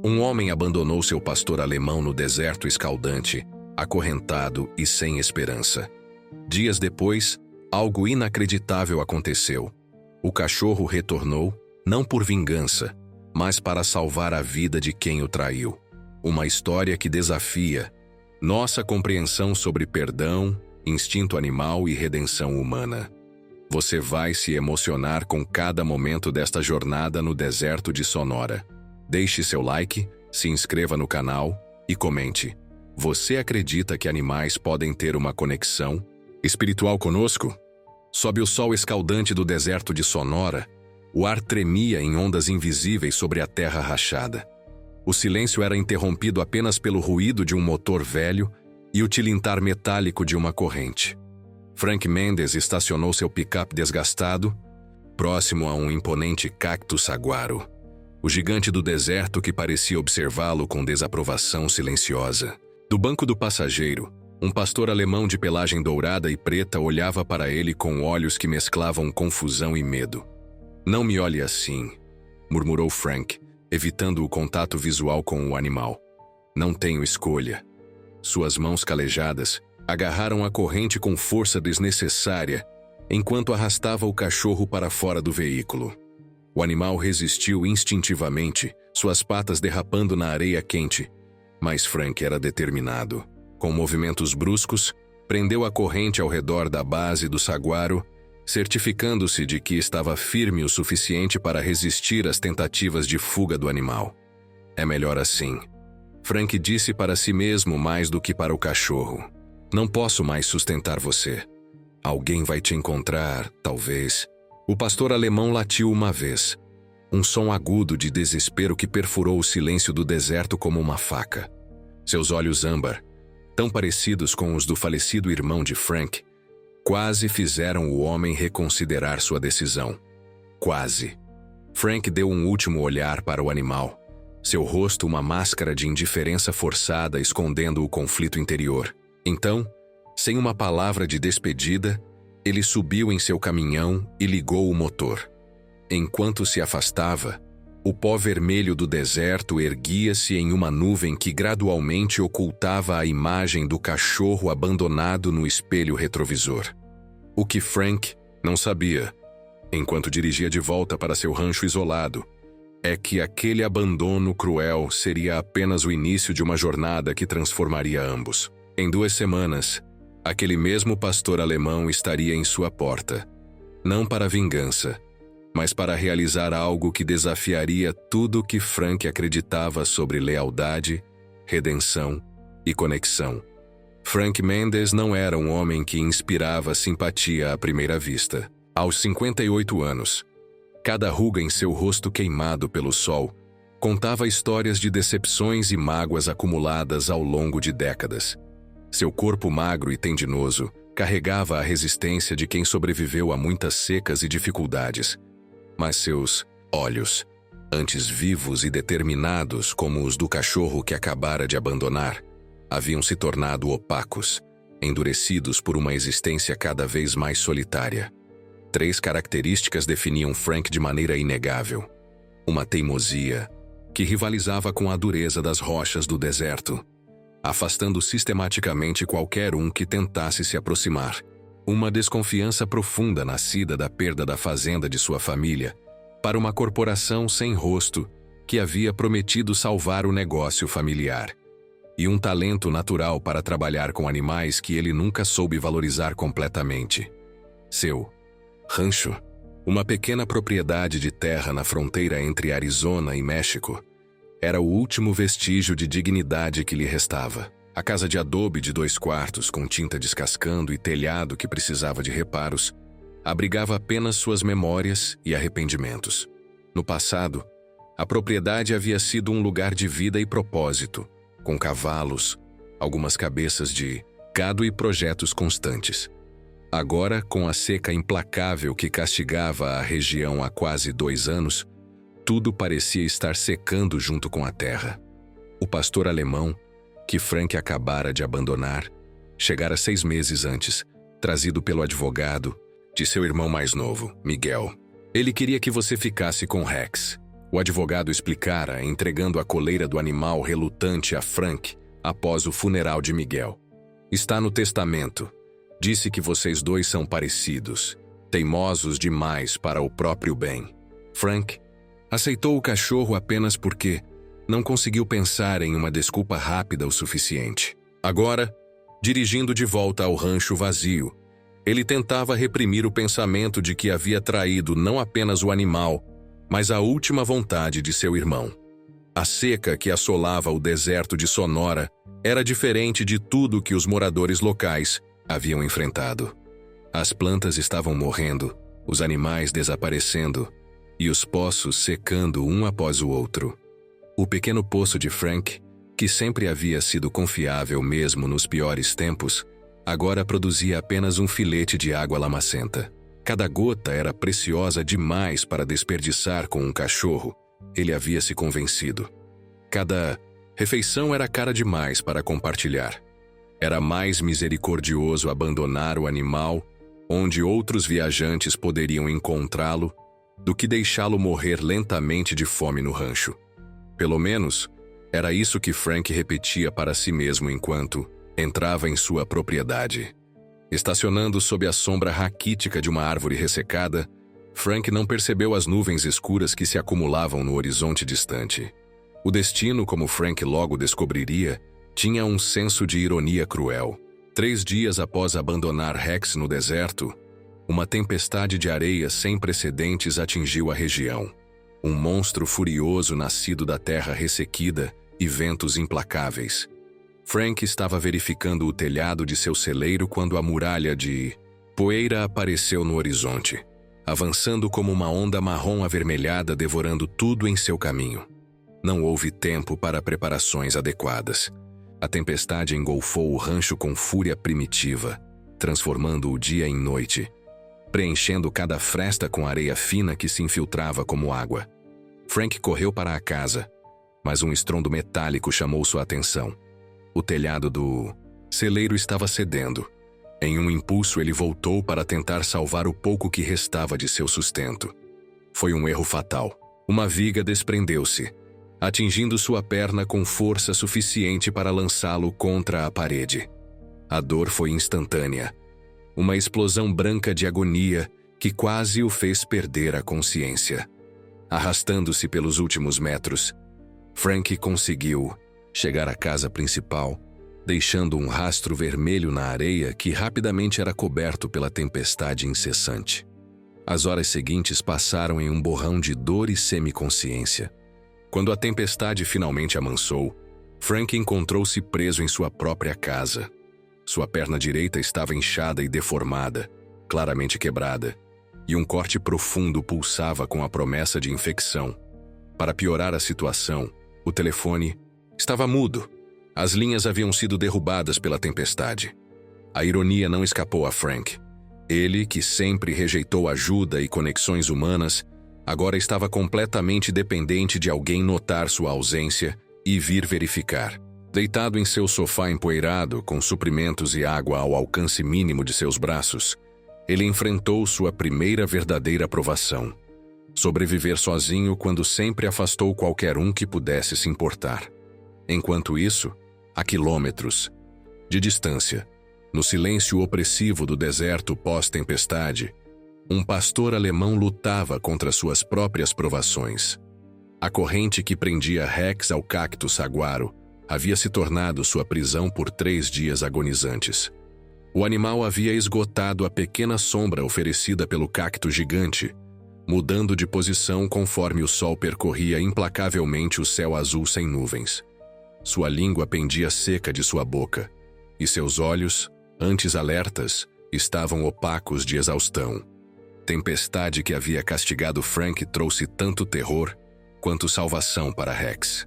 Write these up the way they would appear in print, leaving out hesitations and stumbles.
Um homem abandonou seu pastor alemão no deserto escaldante, acorrentado e sem esperança. Dias depois, algo inacreditável aconteceu. O cachorro retornou, não por vingança, mas para salvar a vida de quem o traiu. Uma história que desafia nossa compreensão sobre perdão, instinto animal e redenção humana. Você vai se emocionar com cada momento desta jornada no deserto de Sonora. Deixe seu like, se inscreva no canal e comente. Você acredita que animais podem ter uma conexão espiritual conosco? Sob o sol escaldante do deserto de Sonora, o ar tremia em ondas invisíveis sobre a terra rachada. O silêncio era interrompido apenas pelo ruído de um motor velho e o tilintar metálico de uma corrente. Frank Mendes estacionou seu picape desgastado, próximo a um imponente cacto saguaro. O gigante do deserto que parecia observá-lo com desaprovação silenciosa. Do banco do passageiro, um pastor alemão de pelagem dourada e preta olhava para ele com olhos que mesclavam confusão e medo. "Não me olhe assim", murmurou Frank, evitando o contato visual com o animal. "Não tenho escolha." Suas mãos calejadas agarraram a corrente com força desnecessária, enquanto arrastava o cachorro para fora do veículo. O animal resistiu instintivamente, suas patas derrapando na areia quente, mas Frank era determinado. Com movimentos bruscos, prendeu a corrente ao redor da base do saguaro, certificando-se de que estava firme o suficiente para resistir às tentativas de fuga do animal. "É melhor assim", Frank disse para si mesmo mais do que para o cachorro. "Não posso mais sustentar você. Alguém vai te encontrar, talvez." O pastor alemão latiu uma vez. Um som agudo de desespero que perfurou o silêncio do deserto como uma faca. Seus olhos âmbar, tão parecidos com os do falecido irmão de Frank, quase fizeram o homem reconsiderar sua decisão. Quase. Frank deu um último olhar para o animal, seu rosto uma máscara de indiferença forçada escondendo o conflito interior. Então, sem uma palavra de despedida, ele subiu em seu caminhão e ligou o motor. Enquanto se afastava, o pó vermelho do deserto erguia-se em uma nuvem que gradualmente ocultava a imagem do cachorro abandonado no espelho retrovisor. O que Frank não sabia, enquanto dirigia de volta para seu rancho isolado, é que aquele abandono cruel seria apenas o início de uma jornada que transformaria ambos. Em 2 semanas, aquele mesmo pastor alemão estaria em sua porta, não para vingança, mas para realizar algo que desafiaria tudo o que Frank acreditava sobre lealdade, redenção e conexão. Frank Mendes não era um homem que inspirava simpatia à primeira vista. Aos 58 anos, cada ruga em seu rosto queimado pelo sol contava histórias de decepções e mágoas acumuladas ao longo de décadas. Seu corpo magro e tendinoso carregava a resistência de quem sobreviveu a muitas secas e dificuldades. Mas seus olhos, antes vivos e determinados como os do cachorro que acabara de abandonar, haviam se tornado opacos, endurecidos por uma existência cada vez mais solitária. 3 características definiam Frank de maneira inegável. Uma teimosia que rivalizava com a dureza das rochas do deserto, afastando sistematicamente qualquer um que tentasse se aproximar. Uma desconfiança profunda nascida da perda da fazenda de sua família para uma corporação sem rosto que havia prometido salvar o negócio familiar. E um talento natural para trabalhar com animais que ele nunca soube valorizar completamente. Seu rancho, uma pequena propriedade de terra na fronteira entre Arizona e México, era o último vestígio de dignidade que lhe restava. A casa de adobe de 2 quartos, com tinta descascando e telhado que precisava de reparos, abrigava apenas suas memórias e arrependimentos. No passado, a propriedade havia sido um lugar de vida e propósito, com cavalos, algumas cabeças de gado e projetos constantes. Agora, com a seca implacável que castigava a região há quase 2 anos, tudo parecia estar secando junto com a terra. O pastor alemão, que Frank acabara de abandonar, chegara 6 meses antes, trazido pelo advogado de seu irmão mais novo, Miguel. "Ele queria que você ficasse com Rex", O advogado explicara, entregando a coleira do animal relutante a Frank após o funeral de Miguel. Está no testamento. Disse que vocês dois são parecidos, teimosos demais para o próprio bem. Frank aceitou o cachorro apenas porque não conseguiu pensar em uma desculpa rápida o suficiente. Agora, dirigindo de volta ao rancho vazio, ele tentava reprimir o pensamento de que havia traído não apenas o animal, mas a última vontade de seu irmão. A seca que assolava o deserto de Sonora era diferente de tudo que os moradores locais haviam enfrentado. As plantas estavam morrendo, os animais desaparecendo e os poços secando um após o outro. O pequeno poço de Frank, que sempre havia sido confiável mesmo nos piores tempos, agora produzia apenas um filete de água lamacenta. Cada gota era preciosa demais para desperdiçar com um cachorro, ele havia se convencido. Cada refeição era cara demais para compartilhar. Era mais misericordioso abandonar o animal onde outros viajantes poderiam encontrá-lo do que deixá-lo morrer lentamente de fome no rancho. Pelo menos, era isso que Frank repetia para si mesmo enquanto entrava em sua propriedade. Estacionando sob a sombra raquítica de uma árvore ressecada, Frank não percebeu as nuvens escuras que se acumulavam no horizonte distante. O destino, como Frank logo descobriria, tinha um senso de ironia cruel. 3 dias após abandonar Rex no deserto, uma tempestade de areia sem precedentes atingiu a região. Um monstro furioso nascido da terra ressequida e ventos implacáveis. Frank estava verificando o telhado de seu celeiro quando a muralha de poeira apareceu no horizonte, avançando como uma onda marrom avermelhada devorando tudo em seu caminho. Não houve tempo para preparações adequadas. A tempestade engolfou o rancho com fúria primitiva, transformando o dia em noite, preenchendo cada fresta com areia fina que se infiltrava como água. Frank correu para a casa, mas um estrondo metálico chamou sua atenção. O telhado do celeiro estava cedendo. Em um impulso, ele voltou para tentar salvar o pouco que restava de seu sustento. Foi um erro fatal. Uma viga desprendeu-se, atingindo sua perna com força suficiente para lançá-lo contra a parede. A dor foi instantânea. Uma explosão branca de agonia que quase o fez perder a consciência. Arrastando-se pelos últimos metros, Frank conseguiu chegar à casa principal, deixando um rastro vermelho na areia que rapidamente era coberto pela tempestade incessante. As horas seguintes passaram em um borrão de dor e semiconsciência. Quando a tempestade finalmente amansou, Frank encontrou-se preso em sua própria casa. Sua perna direita estava inchada e deformada, claramente quebrada, e um corte profundo pulsava com a promessa de infecção. Para piorar a situação, o telefone estava mudo. As linhas haviam sido derrubadas pela tempestade. A ironia não escapou a Frank. Ele, que sempre rejeitou ajuda e conexões humanas, agora estava completamente dependente de alguém notar sua ausência e vir verificar. Deitado em seu sofá empoeirado, com suprimentos e água ao alcance mínimo de seus braços, ele enfrentou sua primeira verdadeira provação. Sobreviver sozinho quando sempre afastou qualquer um que pudesse se importar. Enquanto isso, a quilômetros de distância, no silêncio opressivo do deserto pós-tempestade, um pastor alemão lutava contra suas próprias provações. A corrente que prendia Rex ao cacto saguaro havia se tornado sua prisão por 3 dias agonizantes. O animal havia esgotado a pequena sombra oferecida pelo cacto gigante, mudando de posição conforme o sol percorria implacavelmente o céu azul sem nuvens. Sua língua pendia seca de sua boca, e seus olhos, antes alertas, estavam opacos de exaustão. Tempestade que havia castigado Frank trouxe tanto terror quanto salvação para Rex.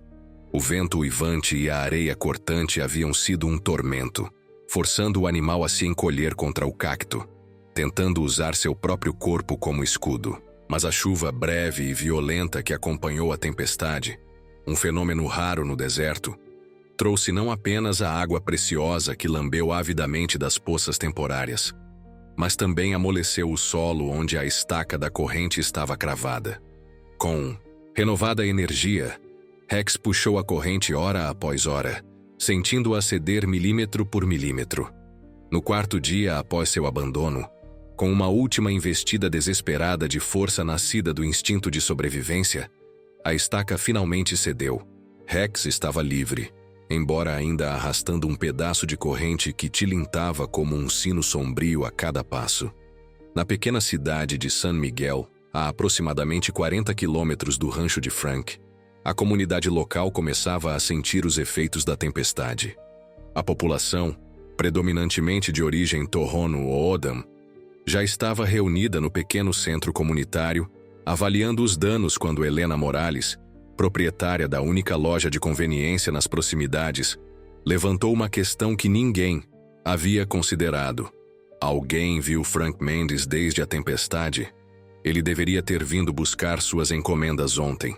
O vento uivante e a areia cortante haviam sido um tormento, forçando o animal a se encolher contra o cacto, tentando usar seu próprio corpo como escudo. Mas a chuva breve e violenta que acompanhou a tempestade, um fenômeno raro no deserto, trouxe não apenas a água preciosa que lambeu avidamente das poças temporárias, mas também amoleceu o solo onde a estaca da corrente estava cravada. Com Renovada a energia, Rex puxou a corrente hora após hora, sentindo-a ceder milímetro por milímetro. No quarto dia após seu abandono, com uma última investida desesperada de força nascida do instinto de sobrevivência, a estaca finalmente cedeu. Rex estava livre, embora ainda arrastando um pedaço de corrente que tilintava como um sino sombrio a cada passo. Na pequena cidade de San Miguel, a aproximadamente 40 quilômetros do rancho de Frank, a comunidade local começava a sentir os efeitos da tempestade. A população, predominantemente de origem Tohono-O'odham, já estava reunida no pequeno centro comunitário, avaliando os danos quando Helena Morales, proprietária da única loja de conveniência nas proximidades, levantou uma questão que ninguém havia considerado. Alguém viu Frank Mendes desde a tempestade? Ele deveria ter vindo buscar suas encomendas ontem.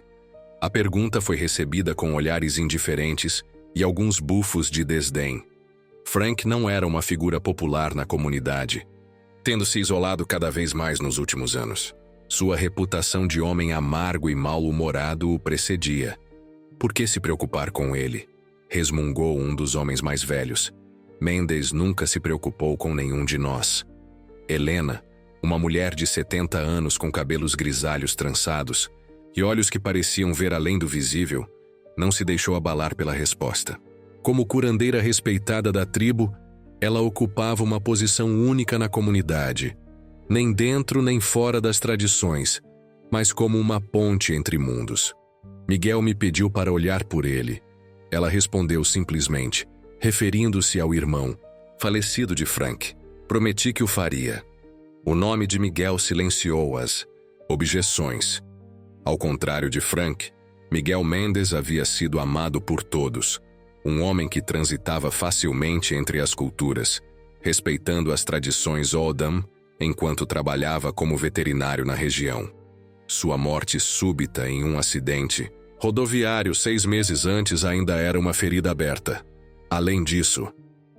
A pergunta foi recebida com olhares indiferentes e alguns bufos de desdém. Frank não era uma figura popular na comunidade, tendo se isolado cada vez mais nos últimos anos. Sua reputação de homem amargo e mal-humorado o precedia. Por que se preocupar com ele? Resmungou um dos homens mais velhos. Mendes nunca se preocupou com nenhum de nós. Helena, uma mulher de 70 anos com cabelos grisalhos trançados e olhos que pareciam ver além do visível, não se deixou abalar pela resposta. Como curandeira respeitada da tribo, ela ocupava uma posição única na comunidade, nem dentro nem fora das tradições, mas como uma ponte entre mundos. Miguel me pediu para olhar por ele. Ela respondeu simplesmente, referindo-se ao irmão, falecido de Frank. Prometi que o faria. O nome de Miguel silenciou as objeções. Ao contrário de Frank, Miguel Mendes havia sido amado por todos, um homem que transitava facilmente entre as culturas, respeitando as tradições O'odham enquanto trabalhava como veterinário na região. Sua morte súbita em um acidente rodoviário 6 meses antes ainda era uma ferida aberta. Além disso,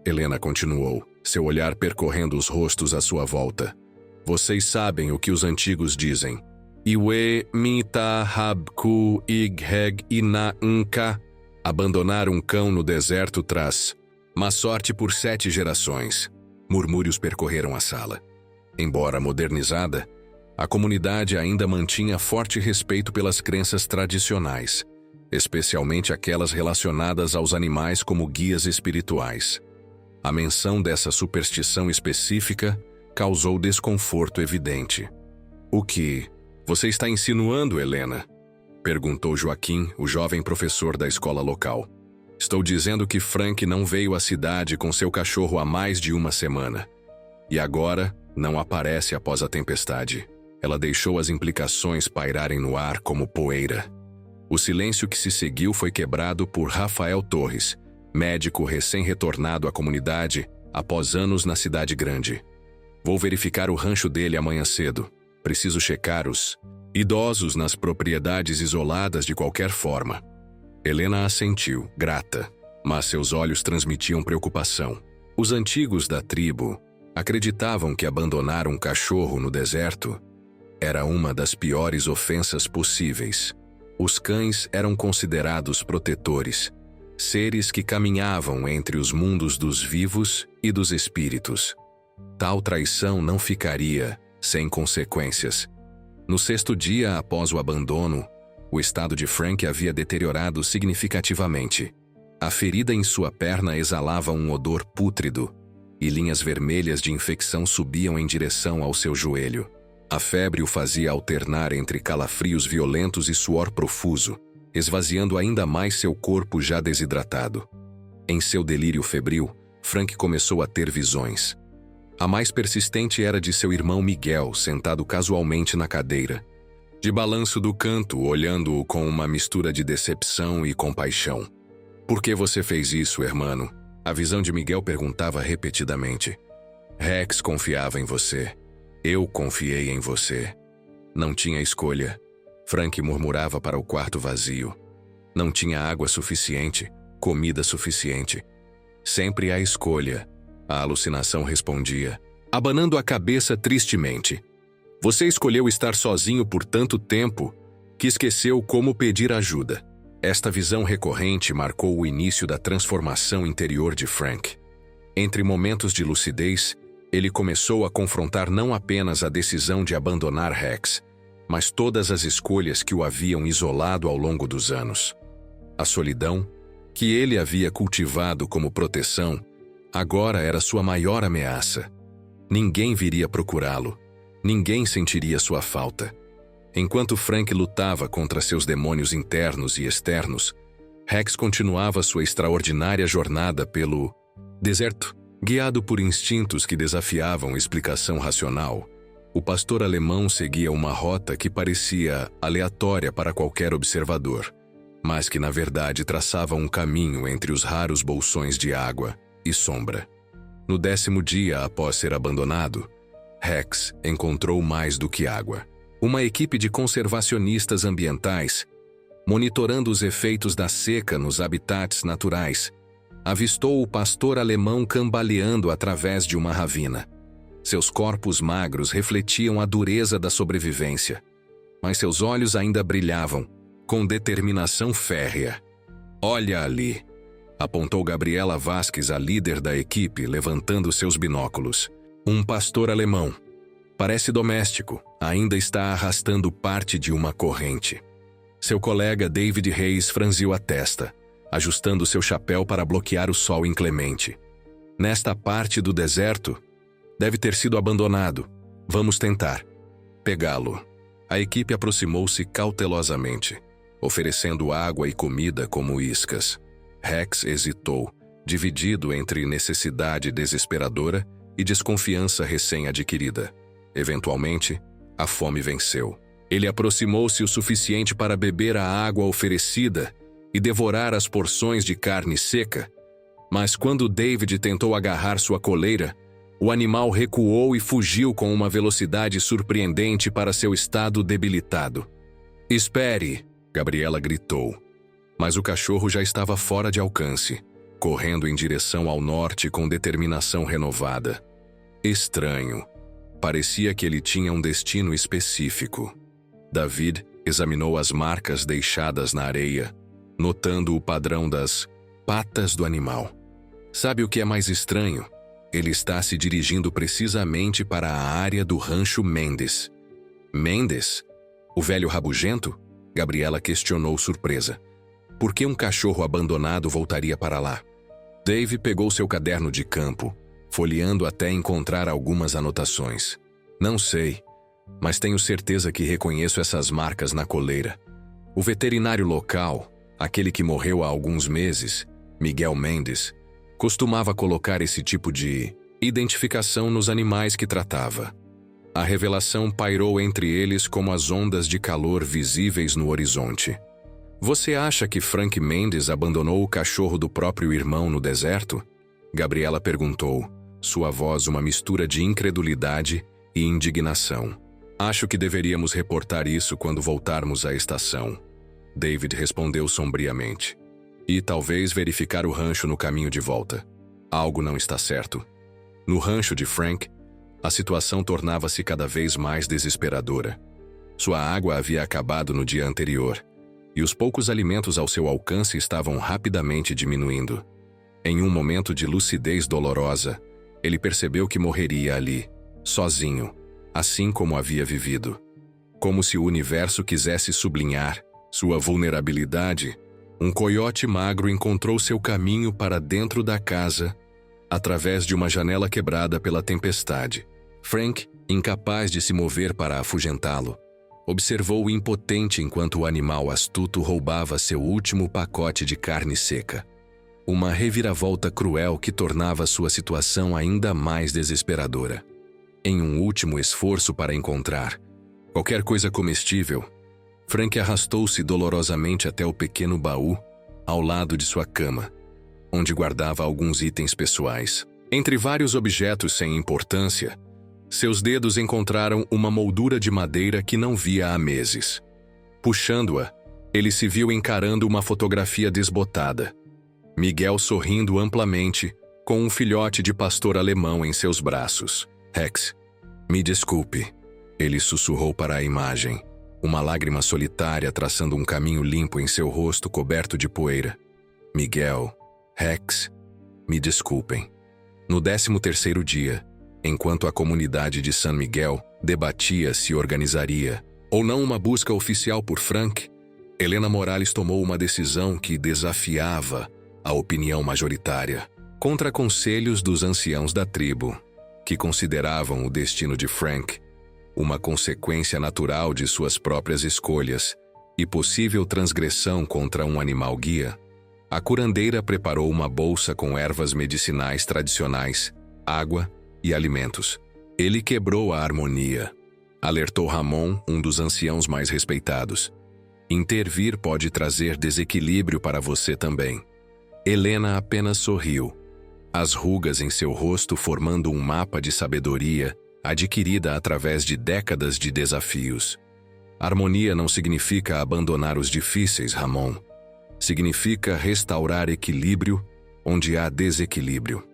Helena continuou, seu olhar percorrendo os rostos à sua volta. Vocês sabem o que os antigos dizem. Iwe mita habku igheg ina nka. Abandonar um cão no deserto traz má sorte por 7 gerações. Murmúrios percorreram a sala. Embora modernizada, a comunidade ainda mantinha forte respeito pelas crenças tradicionais, especialmente aquelas relacionadas aos animais como guias espirituais. A menção dessa superstição específica causou desconforto evidente. O que você está insinuando, Helena? Perguntou Joaquim, o jovem professor da escola local. Estou dizendo que Frank não veio à cidade com seu cachorro há mais de uma semana. E agora não aparece após a tempestade. Ela deixou as implicações pairarem no ar como poeira. O silêncio que se seguiu foi quebrado por Rafael Torres, médico recém-retornado à comunidade após anos na cidade grande. Vou verificar o rancho dele amanhã cedo. Preciso checar os idosos nas propriedades isoladas de qualquer forma. Helena assentiu, grata, mas seus olhos transmitiam preocupação. Os antigos da tribo acreditavam que abandonar um cachorro no deserto era uma das piores ofensas possíveis. Os cães eram considerados protetores, seres que caminhavam entre os mundos dos vivos e dos espíritos. Tal traição não ficaria sem consequências. No 6º dia após o abandono, o estado de Frank havia deteriorado significativamente. A ferida em sua perna exalava um odor pútrido, e linhas vermelhas de infecção subiam em direção ao seu joelho. A febre o fazia alternar entre calafrios violentos e suor profuso, esvaziando ainda mais seu corpo já desidratado. Em seu delírio febril, Frank começou a ter visões. A mais persistente era de seu irmão Miguel, sentado casualmente na cadeira, de balanço do canto, olhando-o com uma mistura de decepção e compaixão. Por que você fez isso, hermano? A visão de Miguel perguntava repetidamente. Rex confiava em você. Eu confiei em você. Não tinha escolha. Frank murmurava para o quarto vazio. Não tinha água suficiente, comida suficiente. Sempre há escolha. A alucinação respondia, abanando a cabeça tristemente. Você escolheu estar sozinho por tanto tempo que esqueceu como pedir ajuda. Esta visão recorrente marcou o início da transformação interior de Frank. Entre momentos de lucidez, ele começou a confrontar não apenas a decisão de abandonar Rex, mas todas as escolhas que o haviam isolado ao longo dos anos. A solidão, que ele havia cultivado como proteção, agora era sua maior ameaça. Ninguém viria procurá-lo, ninguém sentiria sua falta. Enquanto Frank lutava contra seus demônios internos e externos, Rex continuava sua extraordinária jornada pelo deserto. Guiado por instintos que desafiavam explicação racional, o pastor alemão seguia uma rota que parecia aleatória para qualquer observador, mas que na verdade traçava um caminho entre os raros bolsões de água e sombra. No 10º dia após ser abandonado, Rex encontrou mais do que água. Uma equipe de conservacionistas ambientais, monitorando os efeitos da seca nos habitats naturais, avistou o pastor alemão cambaleando através de uma ravina. Seus corpos magros refletiam a dureza da sobrevivência, mas seus olhos ainda brilhavam, com determinação férrea. "Olha ali", apontou Gabriela Vasquez, a líder da equipe, levantando seus binóculos. "Um pastor alemão. Parece doméstico, ainda está arrastando parte de uma corrente." Seu colega David Reis franziu a testa, ajustando seu chapéu para bloquear o sol inclemente. "Nesta parte do deserto, deve ter sido abandonado. Vamos tentar pegá-lo." A equipe aproximou-se cautelosamente, oferecendo água e comida como iscas. Rex hesitou, dividido entre necessidade desesperadora e desconfiança recém-adquirida. Eventualmente, a fome venceu. Ele aproximou-se o suficiente para beber a água oferecida e devorar as porções de carne seca, mas quando David tentou agarrar sua coleira, o animal recuou e fugiu com uma velocidade surpreendente para seu estado debilitado. "Espere!" Gabriela gritou, mas o cachorro já estava fora de alcance, correndo em direção ao norte com determinação renovada. Estranho. Parecia que ele tinha um destino específico. David examinou as marcas deixadas na areia, notando o padrão das patas do animal. Sabe o que é mais estranho? Ele está se dirigindo precisamente para a área do rancho Mendes. Mendes? O velho rabugento? Gabriela questionou surpresa. Por que um cachorro abandonado voltaria para lá? Dave pegou seu caderno de campo, folheando até encontrar algumas anotações. "Não sei, mas tenho certeza que reconheço essas marcas na coleira. O veterinário local, aquele que morreu há alguns meses, Miguel Mendes, costumava colocar esse tipo de identificação nos animais que tratava." A revelação pairou entre eles como as ondas de calor visíveis no horizonte. "Você acha que Frank Mendes abandonou o cachorro do próprio irmão no deserto?" Gabriela perguntou, sua voz uma mistura de incredulidade e indignação. "Acho que deveríamos reportar isso quando voltarmos à estação." David respondeu sombriamente. "E talvez verificar o rancho no caminho de volta. Algo não está certo." No rancho de Frank, a situação tornava-se cada vez mais desesperadora. Sua água havia acabado no dia anterior, e os poucos alimentos ao seu alcance estavam rapidamente diminuindo. Em um momento de lucidez dolorosa, ele percebeu que morreria ali, sozinho, assim como havia vivido. Como se o universo quisesse sublinhar sua vulnerabilidade, um coiote magro encontrou seu caminho para dentro da casa, através de uma janela quebrada pela tempestade. Frank, incapaz de se mover para afugentá-lo, observou impotente enquanto o animal astuto roubava seu último pacote de carne seca. Uma reviravolta cruel que tornava sua situação ainda mais desesperadora. Em um último esforço para encontrar qualquer coisa comestível, Frank arrastou-se dolorosamente até o pequeno baú, ao lado de sua cama, onde guardava alguns itens pessoais. Entre vários objetos sem importância, seus dedos encontraram uma moldura de madeira que não via há meses. Puxando-a, ele se viu encarando uma fotografia desbotada. Miguel sorrindo amplamente, com um filhote de pastor alemão em seus braços. "Rex, me desculpe", ele sussurrou para a imagem. uma lágrima solitária traçando um caminho limpo em seu rosto coberto de poeira. Miguel, Rex, me desculpem. No 13º dia, enquanto a comunidade de San Miguel debatia se organizaria ou não uma busca oficial por Frank, Helena Morales tomou uma decisão que desafiava a opinião majoritária, contra conselhos dos anciãos da tribo, que consideravam o destino de Frank uma consequência natural de suas próprias escolhas e possível transgressão contra um animal guia. A curandeira preparou uma bolsa com ervas medicinais tradicionais, água e alimentos. Ele quebrou a harmonia. Alertou Ramon, um dos anciãos mais respeitados. Intervir pode trazer desequilíbrio para você também. Helena apenas sorriu, as rugas em seu rosto formando um mapa de sabedoria adquirida através de décadas de desafios. Harmonia não significa abandonar os difíceis, Ramon. Significa restaurar equilíbrio onde há desequilíbrio.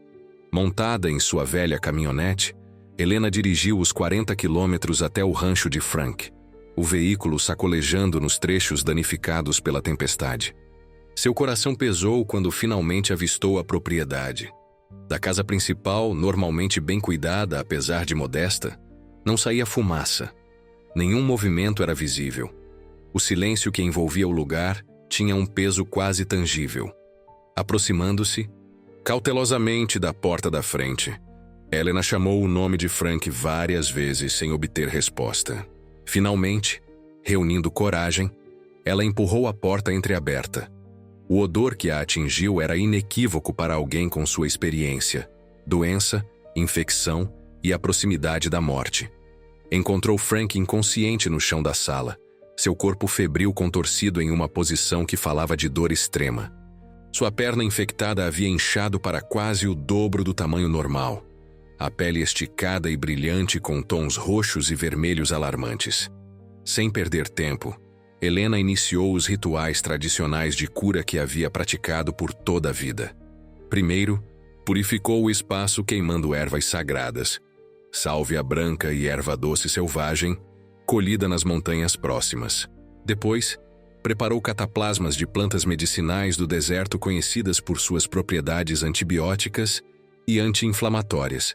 Montada em sua velha caminhonete, Helena dirigiu os 40 quilômetros até o rancho de Frank, o veículo sacolejando nos trechos danificados pela tempestade. Seu coração pesou quando finalmente avistou a propriedade. Da casa principal, normalmente bem cuidada apesar de modesta, não saía fumaça. Nenhum movimento era visível. O silêncio que envolvia o lugar tinha um peso quase tangível. Aproximando-se, cautelosamente da porta da frente, Helena chamou o nome de Frank várias vezes sem obter resposta. Finalmente, reunindo coragem, ela empurrou a porta entreaberta. O odor que a atingiu era inequívoco para alguém com sua experiência: doença, infecção e a proximidade da morte. Encontrou Frank inconsciente no chão da sala, seu corpo febril contorcido em uma posição que falava de dor extrema. Sua perna infectada havia inchado para quase o dobro do tamanho normal, a pele esticada e brilhante com tons roxos e vermelhos alarmantes. Sem perder tempo, Helena iniciou os rituais tradicionais de cura que havia praticado por toda a vida. Primeiro, purificou o espaço queimando ervas sagradas, sálvia branca e erva doce selvagem, colhida nas montanhas próximas. Depois, preparou cataplasmas de plantas medicinais do deserto conhecidas por suas propriedades antibióticas e anti-inflamatórias.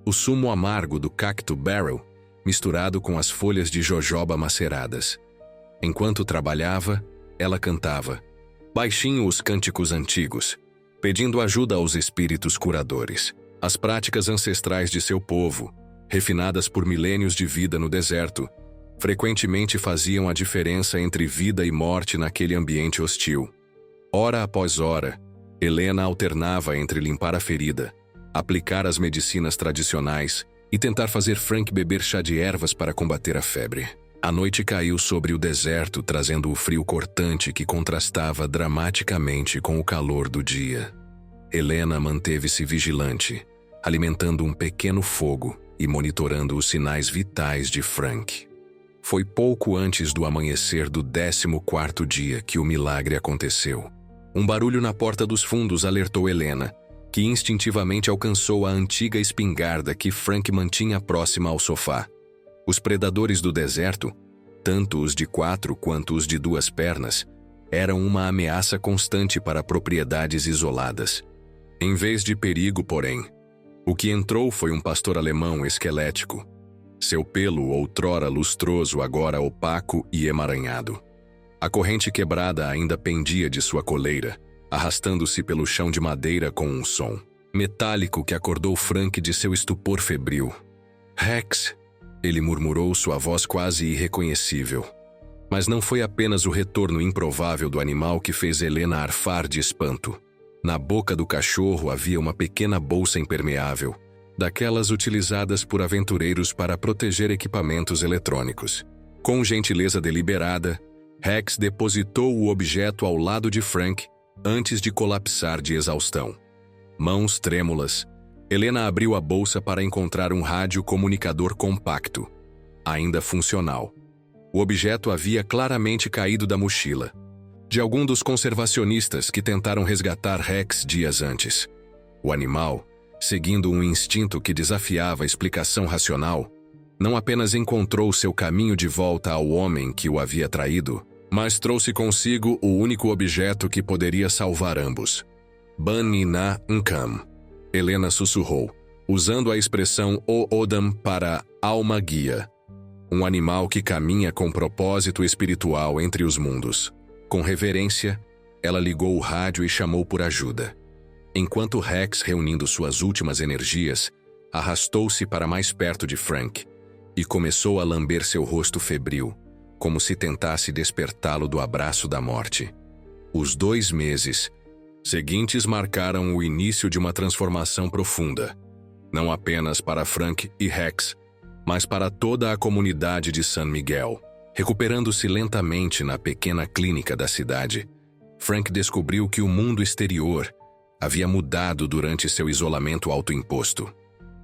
O sumo amargo do cacto barrel, misturado com as folhas de jojoba maceradas. Enquanto trabalhava, ela cantava, baixinho os cânticos antigos, pedindo ajuda aos espíritos curadores. As práticas ancestrais de seu povo, refinadas por milênios de vida no deserto, frequentemente faziam a diferença entre vida e morte naquele ambiente hostil. Hora após hora, Helena alternava entre limpar a ferida, aplicar as medicinas tradicionais e tentar fazer Frank beber chá de ervas para combater a febre. A noite caiu sobre o deserto, trazendo o frio cortante que contrastava dramaticamente com o calor do dia. Helena manteve-se vigilante, alimentando um pequeno fogo e monitorando os sinais vitais de Frank. Foi pouco antes do amanhecer do 14º dia que o milagre aconteceu. Um barulho na porta dos fundos alertou Helena, que instintivamente alcançou a antiga espingarda que Frank mantinha próxima ao sofá. Os predadores do deserto, tanto os de 4 quanto os de 2 pernas, eram uma ameaça constante para propriedades isoladas. Em vez de perigo, porém, o que entrou foi um pastor alemão esquelético. Seu pelo, outrora lustroso, agora opaco e emaranhado. A corrente quebrada ainda pendia de sua coleira, arrastando-se pelo chão de madeira com um som metálico que acordou Frank de seu estupor febril. Rex, ele murmurou, sua voz quase irreconhecível. Mas não foi apenas o retorno improvável do animal que fez Helena arfar de espanto. Na boca do cachorro havia uma pequena bolsa impermeável, daquelas utilizadas por aventureiros para proteger equipamentos eletrônicos. Com gentileza deliberada, Rex depositou o objeto ao lado de Frank antes de colapsar de exaustão. Mãos trêmulas, Helena abriu a bolsa para encontrar um rádio comunicador compacto, ainda funcional. O objeto havia claramente caído da mochila de algum dos conservacionistas que tentaram resgatar Rex dias antes. O animal, seguindo um instinto que desafiava a explicação racional, não apenas encontrou seu caminho de volta ao homem que o havia traído, mas trouxe consigo o único objeto que poderia salvar ambos. Ban-Ina Nkam. Helena sussurrou, usando a expressão O-Odam para alma guia. Um animal que caminha com propósito espiritual entre os mundos. Com reverência, ela ligou o rádio e chamou por ajuda. Enquanto Rex, reunindo suas últimas energias, arrastou-se para mais perto de Frank e começou a lamber seu rosto febril, como se tentasse despertá-lo do abraço da morte. Os 2 meses seguintes marcaram o início de uma transformação profunda, não apenas para Frank e Rex, mas para toda a comunidade de San Miguel. Recuperando-se lentamente na pequena clínica da cidade, Frank descobriu que o mundo exterior havia mudado durante seu isolamento autoimposto.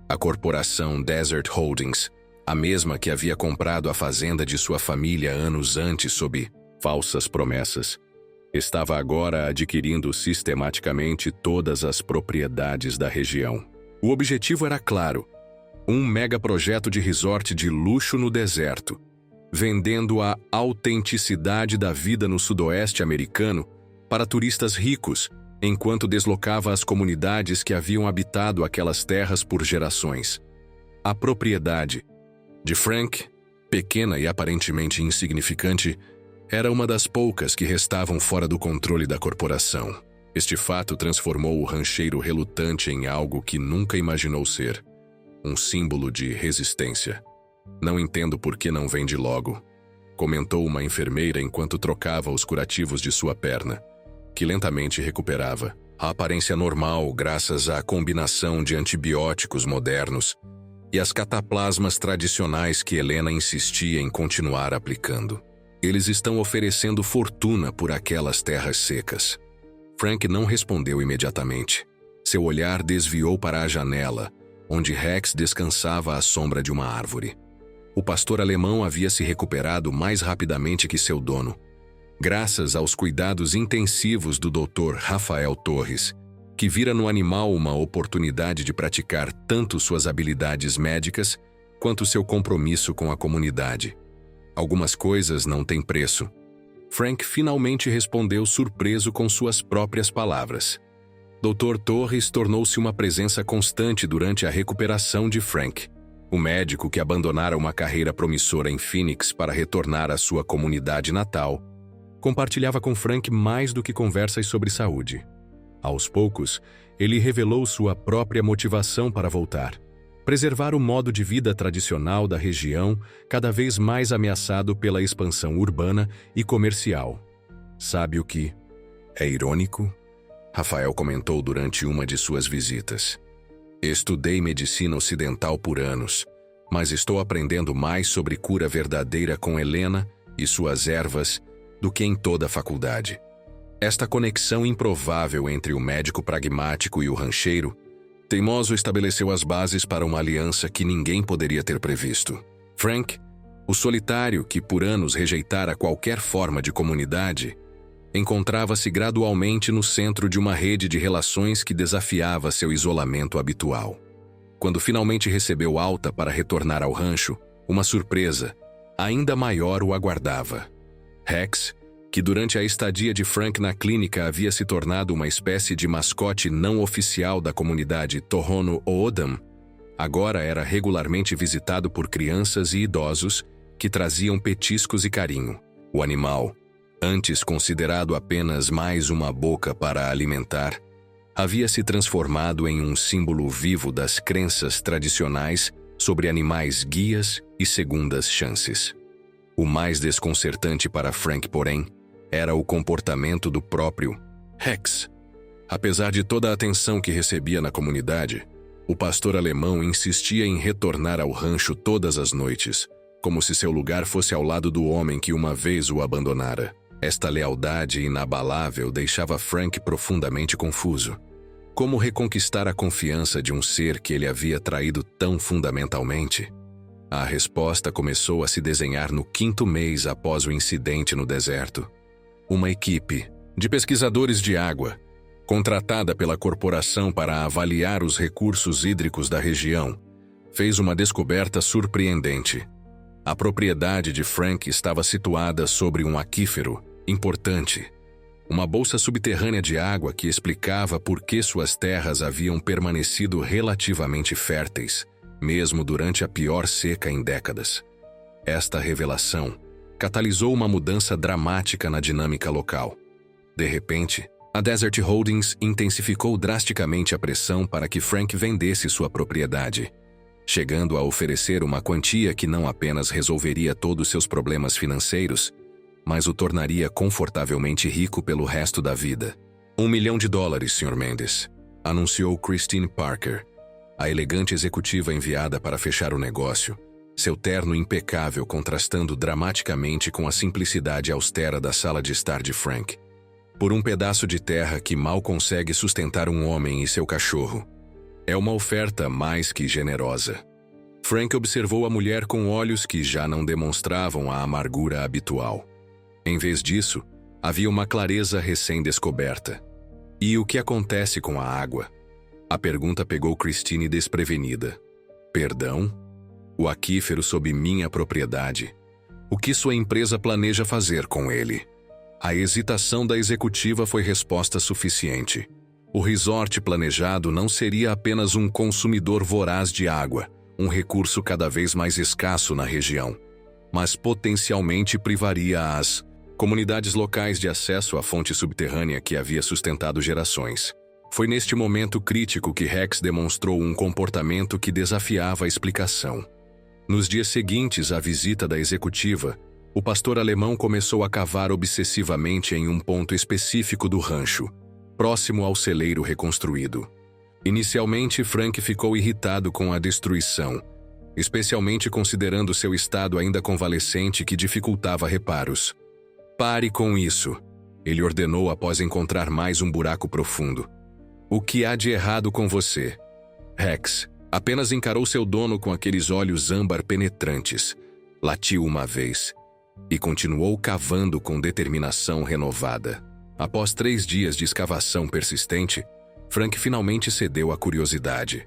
A corporação Desert Holdings, a mesma que havia comprado a fazenda de sua família anos antes sob falsas promessas, estava agora adquirindo sistematicamente todas as propriedades da região. O objetivo era claro: um megaprojeto de resort de luxo no deserto, vendendo a autenticidade da vida no sudoeste americano para turistas ricos, enquanto deslocava as comunidades que haviam habitado aquelas terras por gerações. A propriedade de Frank, pequena e aparentemente insignificante, era uma das poucas que restavam fora do controle da corporação. Este fato transformou o rancheiro relutante em algo que nunca imaginou ser: um símbolo de resistência. "Não entendo por que não vende logo", comentou uma enfermeira enquanto trocava os curativos de sua perna, que lentamente recuperava a aparência normal graças à combinação de antibióticos modernos e as cataplasmas tradicionais que Helena insistia em continuar aplicando. "Eles estão oferecendo fortuna por aquelas terras secas." Frank não respondeu imediatamente. Seu olhar desviou para a janela, onde Rex descansava à sombra de uma árvore. O pastor alemão havia se recuperado mais rapidamente que seu dono, graças aos cuidados intensivos do Dr. Rafael Torres, que vira no animal uma oportunidade de praticar tanto suas habilidades médicas quanto seu compromisso com a comunidade. "Algumas coisas não têm preço." Frank finalmente respondeu, surpreso com suas próprias palavras. Dr. Torres tornou-se uma presença constante durante a recuperação de Frank. O médico que abandonara uma carreira promissora em Phoenix para retornar à sua comunidade natal compartilhava com Frank mais do que conversas sobre saúde. Aos poucos, ele revelou sua própria motivação para voltar: preservar o modo de vida tradicional da região, cada vez mais ameaçado pela expansão urbana e comercial. "Sabe o que é irônico?" Rafael comentou durante uma de suas visitas. "Estudei medicina ocidental por anos, mas estou aprendendo mais sobre cura verdadeira com Helena e suas ervas do que em toda a faculdade." Esta conexão improvável entre o médico pragmático e o rancheiro teimoso estabeleceu as bases para uma aliança que ninguém poderia ter previsto. Frank, o solitário que por anos rejeitara qualquer forma de comunidade, encontrava-se gradualmente no centro de uma rede de relações que desafiava seu isolamento habitual. Quando finalmente recebeu alta para retornar ao rancho, uma surpresa ainda maior o aguardava. Rex, que durante a estadia de Frank na clínica havia se tornado uma espécie de mascote não oficial da comunidade Tohono O'odham, agora era regularmente visitado por crianças e idosos que traziam petiscos e carinho. O animal, antes considerado apenas mais uma boca para alimentar, havia se transformado em um símbolo vivo das crenças tradicionais sobre animais guias e segundas chances. O mais desconcertante para Frank, porém, era o comportamento do próprio Rex. Apesar de toda a atenção que recebia na comunidade, o pastor alemão insistia em retornar ao rancho todas as noites, como se seu lugar fosse ao lado do homem que uma vez o abandonara. Esta lealdade inabalável deixava Frank profundamente confuso. Como reconquistar a confiança de um ser que ele havia traído tão fundamentalmente? A resposta começou a se desenhar no 5º mês após o incidente no deserto. Uma equipe de pesquisadores de água, contratada pela corporação para avaliar os recursos hídricos da região, fez uma descoberta surpreendente. A propriedade de Frank estava situada sobre um aquífero importante, uma bolsa subterrânea de água que explicava por que suas terras haviam permanecido relativamente férteis, mesmo durante a pior seca em décadas. Esta revelação catalisou uma mudança dramática na dinâmica local. De repente, a Desert Holdings intensificou drasticamente a pressão para que Frank vendesse sua propriedade, chegando a oferecer uma quantia que não apenas resolveria todos seus problemas financeiros, mas o tornaria confortavelmente rico pelo resto da vida. $1 milhão, Sr. Mendes, anunciou Christine Parker, a elegante executiva enviada para fechar o negócio, seu terno impecável contrastando dramaticamente com a simplicidade austera da sala de estar de Frank. Por um pedaço de terra que mal consegue sustentar um homem e seu cachorro. É uma oferta mais que generosa. Frank observou a mulher com olhos que já não demonstravam a amargura habitual. Em vez disso, havia uma clareza recém-descoberta. E o que acontece com a água? A pergunta pegou Christine desprevenida. Perdão? O aquífero sob minha propriedade. O que sua empresa planeja fazer com ele? A hesitação da executiva foi resposta suficiente. O resort planejado não seria apenas um consumidor voraz de água, um recurso cada vez mais escasso na região, mas potencialmente privaria as comunidades locais de acesso à fonte subterrânea que havia sustentado gerações. Foi neste momento crítico que Rex demonstrou um comportamento que desafiava a explicação. Nos dias seguintes à visita da executiva, o pastor alemão começou a cavar obsessivamente em um ponto específico do rancho, próximo ao celeiro reconstruído. Inicialmente, Frank ficou irritado com a destruição, especialmente considerando seu estado ainda convalescente que dificultava reparos. Pare com isso, ele ordenou após encontrar mais um buraco profundo. O que há de errado com você? Rex apenas encarou seu dono com aqueles olhos âmbar penetrantes, latiu uma vez e continuou cavando com determinação renovada. Após 3 dias de escavação persistente, Frank finalmente cedeu à curiosidade.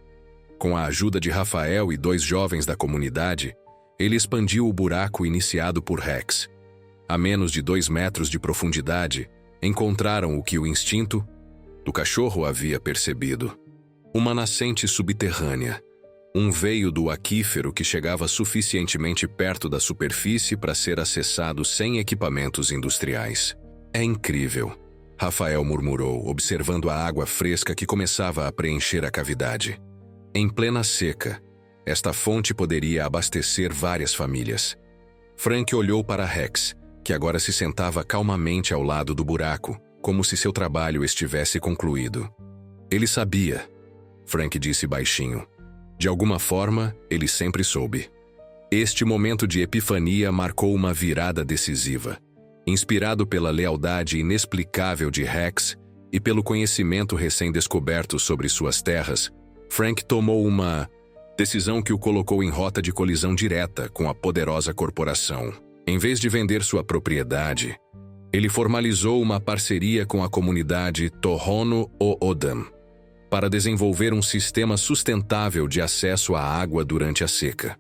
Com a ajuda de Rafael e 2 jovens da comunidade, ele expandiu o buraco iniciado por Rex. A menos de 2 metros de profundidade, encontraram o que o instinto do cachorro havia percebido. Uma nascente subterrânea. Um veio do aquífero que chegava suficientemente perto da superfície para ser acessado sem equipamentos industriais. É incrível, Rafael murmurou, observando a água fresca que começava a preencher a cavidade. Em plena seca, esta fonte poderia abastecer várias famílias. Frank olhou para Rex, que agora se sentava calmamente ao lado do buraco, como se seu trabalho estivesse concluído. Ele sabia, Frank disse baixinho. De alguma forma, ele sempre soube. Este momento de epifania marcou uma virada decisiva. Inspirado pela lealdade inexplicável de Rex e pelo conhecimento recém-descoberto sobre suas terras, Frank tomou uma decisão que o colocou em rota de colisão direta com a poderosa corporação. Em vez de vender sua propriedade, ele formalizou uma parceria com a comunidade Tohono O'odham para desenvolver um sistema sustentável de acesso à água durante a seca.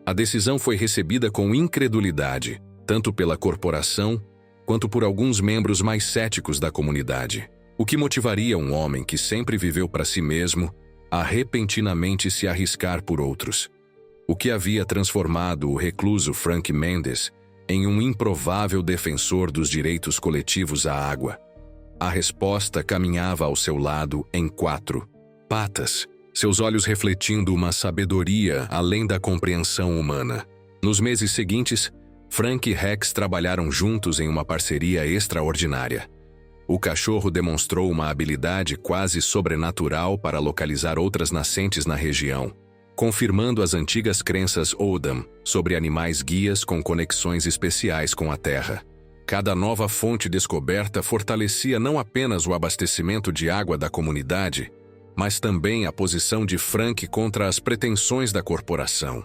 A decisão foi recebida com incredulidade, tanto pela corporação quanto por alguns membros mais céticos da comunidade. O que motivaria um homem que sempre viveu para si mesmo a repentinamente se arriscar por outros? O que havia transformado o recluso Frank Mendes em um improvável defensor dos direitos coletivos à água? A resposta caminhava ao seu lado em 4 patas, seus olhos refletindo uma sabedoria além da compreensão humana. Nos meses seguintes, Frank e Rex trabalharam juntos em uma parceria extraordinária. O cachorro demonstrou uma habilidade quase sobrenatural para localizar outras nascentes na região, confirmando as antigas crenças O'odham sobre animais guias com conexões especiais com a terra. Cada nova fonte descoberta fortalecia não apenas o abastecimento de água da comunidade, mas também a posição de Frank contra as pretensões da corporação.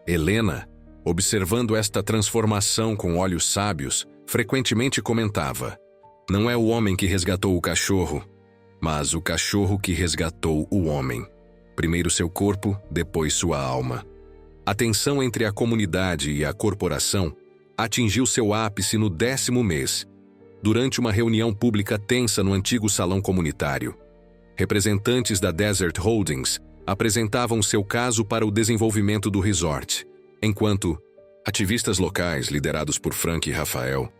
Helena, observando esta transformação com olhos sábios, frequentemente comentava: "Não é o homem que resgatou o cachorro, mas o cachorro que resgatou o homem." primeiro seu corpo, depois sua alma. A tensão entre a comunidade e a corporação atingiu seu ápice no 10º mês, durante uma reunião pública tensa no antigo salão comunitário. Representantes da Desert Holdings apresentavam seu caso para o desenvolvimento do resort, enquanto ativistas locais, liderados por Frank e Rafael,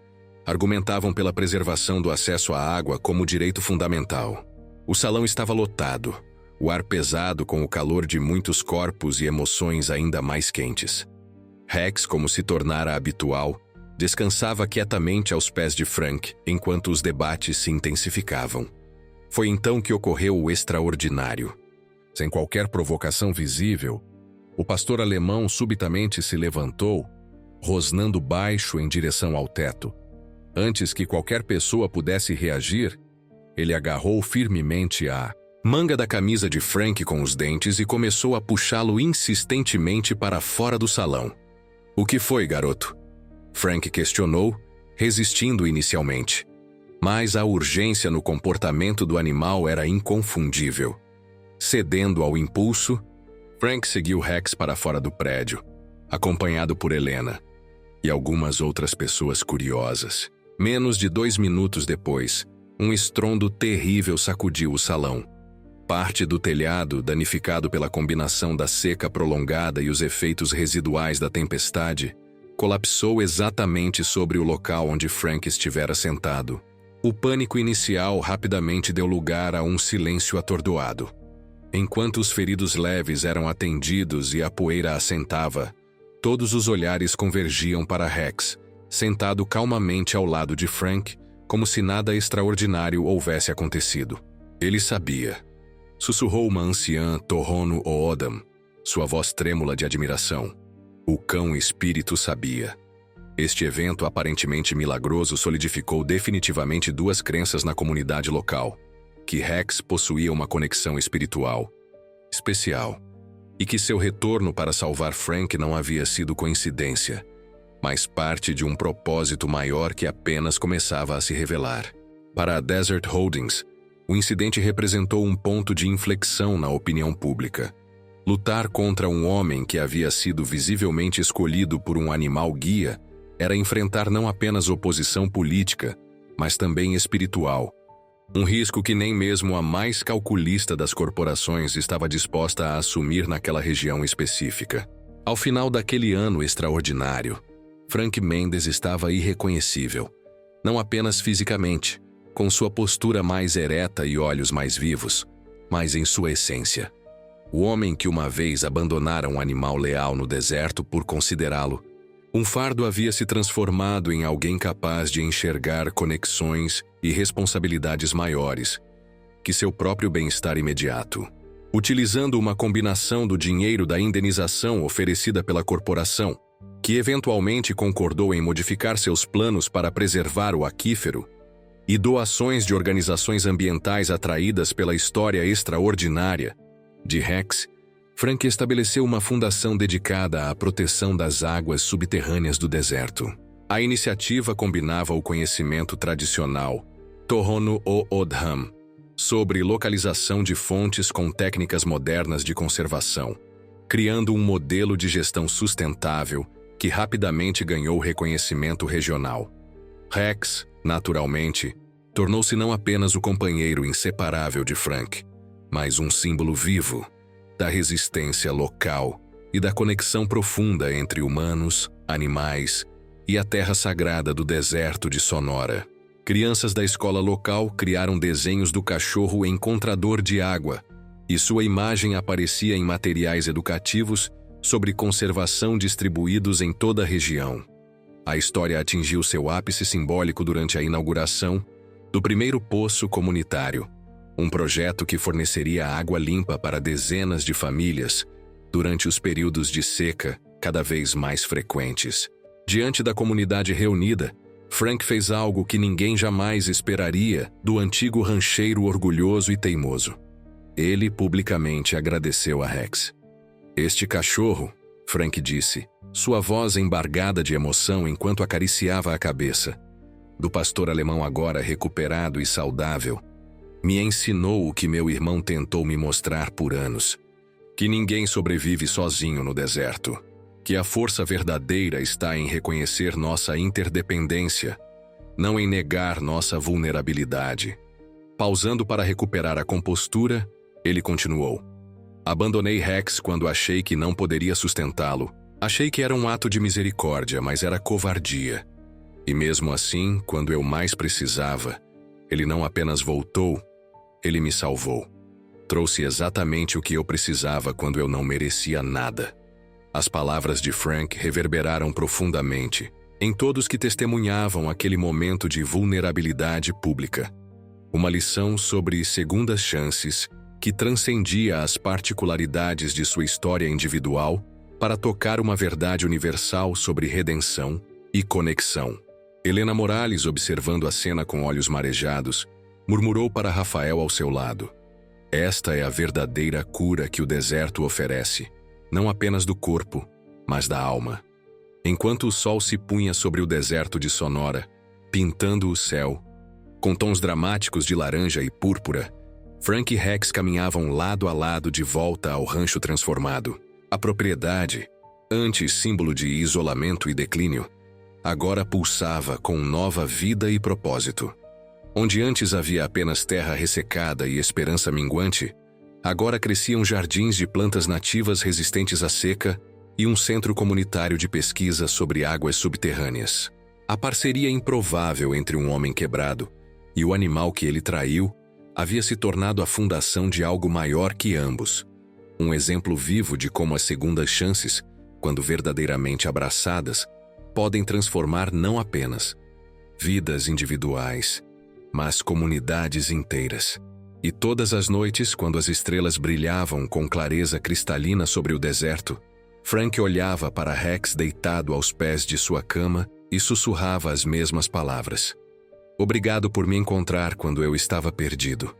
argumentavam pela preservação do acesso à água como direito fundamental. O salão estava lotado, o ar pesado com o calor de muitos corpos e emoções ainda mais quentes. Rex, como se tornara habitual, descansava quietamente aos pés de Frank enquanto os debates se intensificavam. Foi então que ocorreu o extraordinário. Sem qualquer provocação visível, o pastor alemão subitamente se levantou, rosnando baixo em direção ao teto. Antes que qualquer pessoa pudesse reagir, ele agarrou firmemente a manga da camisa de Frank com os dentes e começou a puxá-lo insistentemente para fora do salão. "O que foi, garoto?" Frank questionou, resistindo inicialmente. Mas a urgência no comportamento do animal era inconfundível. Cedendo ao impulso, Frank seguiu Rex para fora do prédio, acompanhado por Helena e algumas outras pessoas curiosas. Menos de 2 minutos depois, um estrondo terrível sacudiu o salão. Parte do telhado, danificado pela combinação da seca prolongada e os efeitos residuais da tempestade, colapsou exatamente sobre o local onde Frank estivera sentado. O pânico inicial rapidamente deu lugar a um silêncio atordoado. Enquanto os feridos leves eram atendidos e a poeira assentava, todos os olhares convergiam para Rex, sentado calmamente ao lado de Frank, como se nada extraordinário houvesse acontecido. Ele sabia. Sussurrou uma anciã Tohono O'odham, sua voz trêmula de admiração. O cão espírito sabia. Este evento aparentemente milagroso solidificou definitivamente 2 crenças na comunidade local: que Rex possuía uma conexão espiritual especial e que seu retorno para salvar Frank não havia sido coincidência, mas parte de um propósito maior que apenas começava a se revelar. Para a Desert Holdings, o incidente representou um ponto de inflexão na opinião pública. Lutar contra um homem que havia sido visivelmente escolhido por um animal guia era enfrentar não apenas oposição política, mas também espiritual. Um risco que nem mesmo a mais calculista das corporações estava disposta a assumir naquela região específica. Ao final daquele ano extraordinário, Frank Mendes estava irreconhecível, não apenas fisicamente, com sua postura mais ereta e olhos mais vivos, mas em sua essência. O homem que uma vez abandonara um animal leal no deserto por considerá-lo um fardo havia se transformado em alguém capaz de enxergar conexões e responsabilidades maiores que seu próprio bem-estar imediato. Utilizando uma combinação do dinheiro da indenização oferecida pela corporação, que eventualmente concordou em modificar seus planos para preservar o aquífero, e doações de organizações ambientais atraídas pela história extraordinária de Rex, Frank estabeleceu uma fundação dedicada à proteção das águas subterrâneas do deserto. A iniciativa combinava o conhecimento tradicional Tohono O'odham sobre localização de fontes com técnicas modernas de conservação, criando um modelo de gestão sustentável que rapidamente ganhou reconhecimento regional. Rex, naturalmente, tornou-se não apenas o companheiro inseparável de Frank, mas um símbolo vivo da resistência local e da conexão profunda entre humanos, animais e a terra sagrada do deserto de Sonora. Crianças da escola local criaram desenhos do cachorro encontrador de água, e sua imagem aparecia em materiais educativos sobre conservação distribuídos em toda a região. A história atingiu seu ápice simbólico durante a inauguração do primeiro poço comunitário, um projeto que forneceria água limpa para dezenas de famílias durante os períodos de seca cada vez mais frequentes. Diante da comunidade reunida, Frank fez algo que ninguém jamais esperaria do antigo rancheiro orgulhoso e teimoso. Ele publicamente agradeceu a Rex. "Este cachorro", Frank disse, sua voz embargada de emoção enquanto acariciava a cabeça do pastor alemão agora recuperado e saudável, "me ensinou o que meu irmão tentou me mostrar por anos. Que ninguém sobrevive sozinho no deserto. Que a força verdadeira está em reconhecer nossa interdependência, não em negar nossa vulnerabilidade. Pausando para recuperar a compostura, ele continuou. Abandonei Rex quando achei que não poderia sustentá-lo. Achei que era um ato de misericórdia, mas era covardia. E mesmo assim, quando eu mais precisava, ele não apenas voltou, ele me salvou. Trouxe exatamente o que eu precisava quando eu não merecia nada. As palavras de Frank reverberaram profundamente em todos que testemunhavam aquele momento de vulnerabilidade pública. Uma lição sobre segundas chances que transcendia as particularidades de sua história individual para tocar uma verdade universal sobre redenção e conexão. Helena Morales, observando a cena com olhos marejados, murmurou para Rafael ao seu lado. Esta é a verdadeira cura que o deserto oferece, não apenas do corpo, mas da alma. Enquanto o sol se punha sobre o deserto de Sonora, pintando o céu, com tons dramáticos de laranja e púrpura, Frank e Rex caminhavam lado a lado de volta ao rancho transformado. A propriedade, antes símbolo de isolamento e declínio, agora pulsava com nova vida e propósito. Onde antes havia apenas terra ressecada e esperança minguante, agora cresciam jardins de plantas nativas resistentes à seca e um centro comunitário de pesquisa sobre águas subterrâneas. A parceria improvável entre um homem quebrado e o animal que ele traiu havia se tornado a fundação de algo maior que ambos. Um exemplo vivo de como as segundas chances, quando verdadeiramente abraçadas, podem transformar não apenas vidas individuais, mas comunidades inteiras. E todas as noites, quando as estrelas brilhavam com clareza cristalina sobre o deserto, Frank olhava para Rex deitado aos pés de sua cama e sussurrava as mesmas palavras. Obrigado por me encontrar quando eu estava perdido.